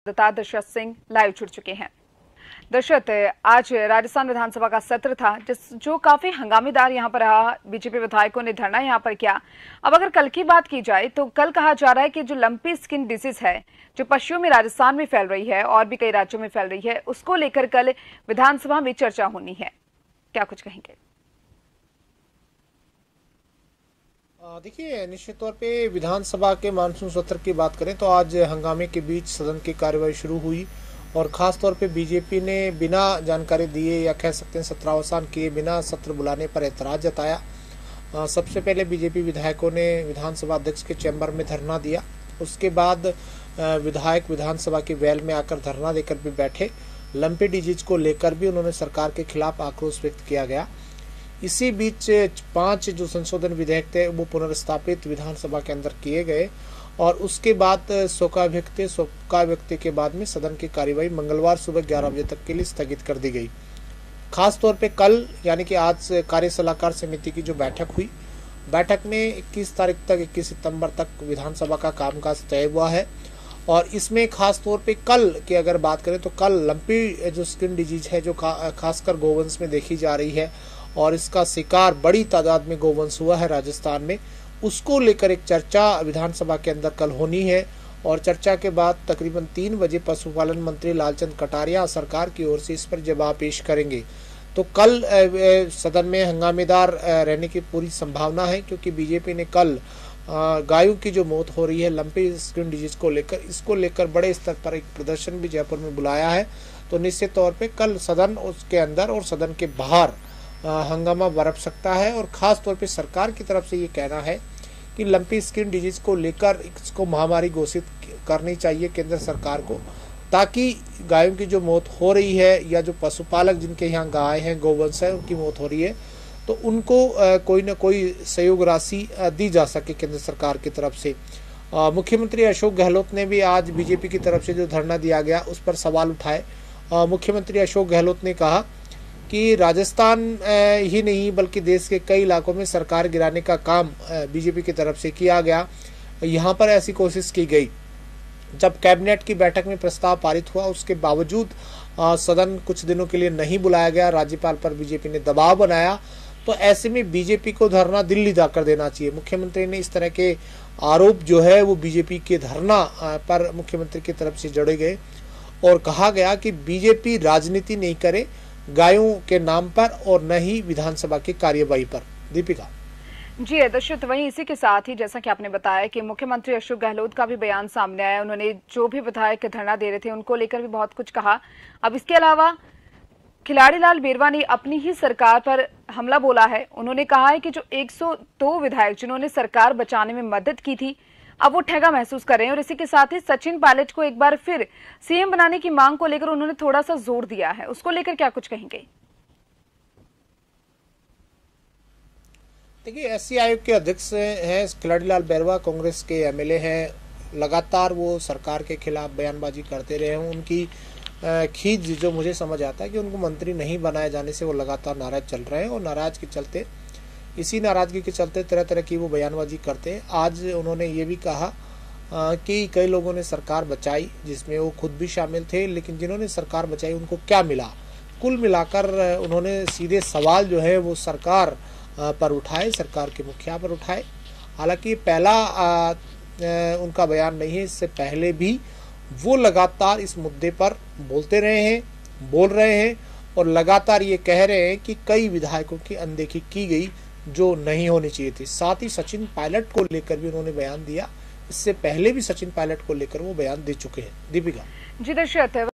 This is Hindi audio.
संवाददाता दशरथ सिंह लाइव जुड़ चुके हैं। दशरथ, आज राजस्थान विधानसभा का सत्र था जो काफी हंगामेदार यहां पर रहा। बीजेपी विधायकों ने धरना यहां पर किया। अब अगर कल की बात की जाए तो कल कहा जा रहा है कि जो लंपी स्किन डिजीज है जो पश्चिमी राजस्थान में फैल रही है और भी कई राज्यों में फैल रही है, उसको लेकर कल विधानसभा में चर्चा होनी है। क्या कुछ कहेंगे? देखिए, निश्चित तौर पे विधानसभा के मानसून सत्र की बात करें तो आज हंगामे के बीच सदन की कार्यवाही शुरू हुई और खास तौर पे बीजेपी ने बिना जानकारी दिए या कह सकते हैं सत्रावसान किए बिना सत्र बुलाने पर ऐतराज जताया। सबसे पहले बीजेपी विधायकों ने विधानसभा अध्यक्ष के चैम्बर में धरना दिया। उसके बाद विधायक विधानसभा की वेल में आकर धरना देकर भी बैठे। लंपी डिजीज को लेकर भी उन्होंने सरकार के खिलाफ आक्रोश व्यक्त किया गया। इसी बीच 5 जो संशोधन विधेयक थे वो पुनर्स्थापित विधानसभा के अंदर किए गए और उसके बाद शोका व्यक्ति के बाद में सदन की कार्यवाही मंगलवार सुबह 11 बजे तक के लिए स्थगित कर दी गई। खास तौर पे कल यानी कि आज कार्य सलाहकार समिति की जो बैठक हुई, बैठक में 21 तारीख तक 21 सितंबर तक विधानसभा का कामकाज तय हुआ है और इसमें खास तौर पे कल की अगर बात करें तो कल लंपी जो स्किन डिजीज है जो खासकर गोवंश में देखी जा रही है और इसका शिकार बड़ी तादाद में गोवंश हुआ है राजस्थान में, उसको लेकर एक चर्चा विधानसभा के अंदर कल होनी है और चर्चा के बाद तकरीबन 3 बजे पशुपालन मंत्री लालचंद कटारिया सरकार की ओर से इस पर जवाब पेश करेंगे। तो कल सदन में हंगामेदार रहने की पूरी संभावना है क्योंकि बीजेपी ने कल गायों की जो मौत हो रही है लंपी स्किन डिजीज को लेकर, इसको लेकर बड़े स्तर पर एक प्रदर्शन भी जयपुर में बुलाया है। तो निश्चित तौर पर कल सदन उसके अंदर और सदन के बाहर हंगामा बरप सकता है और खास तौर पे सरकार की तरफ से ये कहना है कि लंपी स्किन डिजीज को लेकर इसको महामारी घोषित करनी चाहिए केंद्र सरकार को, ताकि गायों की जो मौत हो रही है या जो पशुपालक जिनके यहाँ गाय हैं गोवंश है उनकी मौत हो रही है तो उनको कोई न कोई सहयोग राशि दी जा सके केंद्र सरकार की तरफ से। मुख्यमंत्री अशोक गहलोत ने भी आज बीजेपी की तरफ से जो धरना दिया गया उस पर सवाल उठाए। मुख्यमंत्री अशोक गहलोत ने कहा कि राजस्थान ही नहीं बल्कि देश के कई इलाकों में सरकार गिराने का काम बीजेपी की तरफ से किया गया। यहाँ पर ऐसी कोशिश की गई। जब कैबिनेट की बैठक में प्रस्ताव पारित हुआ उसके बावजूद सदन कुछ दिनों के लिए नहीं बुलाया गया, राज्यपाल पर बीजेपी ने दबाव बनाया। तो ऐसे में बीजेपी को धरना दिल्ली जाकर देना चाहिए। मुख्यमंत्री ने इस तरह के आरोप जो है वो बीजेपी के धरना पर मुख्यमंत्री की तरफ से जोड़े गए और कहा गया कि बीजेपी राजनीति नहीं करे गायों के नाम पर और न ही विधानसभा की कार्यवाही पर। दीपिका जी दशरथ, वहीं इसी के साथ ही जैसा कि आपने बताया कि मुख्यमंत्री अशोक गहलोत का भी बयान सामने आया। उन्होंने जो भी विधायक धरना दे रहे थे उनको लेकर भी बहुत कुछ कहा। अब इसके अलावा खिलाड़ीलाल बेरवा ने अपनी ही सरकार पर हमला बोला है। उन्होंने कहा है कि जो 102 विधायक जिन्होंने सरकार बचाने में मदद की थी अब वो ठेगा महसूस कर रहे हैं और इसी के साथ ही सचिन पायलट को एक बार फिर सीएम बनाने की मांग को लेकर उन्होंने थोड़ा सा जोर दिया है। उसको लेकर क्या कुछ कहेंगे? देखिए, एससी आयोग के अध्यक्ष हैं खिलाड़ीलाल बेरवा, कांग्रेस के एमएलए हैं। लगातार वो सरकार के खिलाफ बयानबाजी करते रहे हैं। उनकी खींच जो मुझे समझ आता है कि उनको मंत्री नहीं बनाए जाने से वो लगातार नाराज चल रहे हैं और इसी नाराजगी के चलते तरह तरह की वो बयानबाजी करते हैं। आज उन्होंने ये भी कहा कि कई लोगों ने सरकार बचाई जिसमें वो खुद भी शामिल थे, लेकिन जिन्होंने सरकार बचाई उनको क्या मिला। कुल मिलाकर उन्होंने सीधे सवाल जो है वो सरकार पर उठाए, सरकार के मुखिया पर उठाए। हालांकि पहला उनका बयान नहीं है, इससे पहले भी वो लगातार इस मुद्दे पर बोल रहे हैं और लगातार ये कह रहे हैं कि कई विधायकों की अनदेखी की गई जो नहीं होनी चाहिए थी। साथ ही सचिन पायलट को लेकर भी उन्होंने बयान दिया। इससे पहले भी सचिन पायलट को लेकर वो बयान दे चुके हैं। दीपिका जी दशरथ।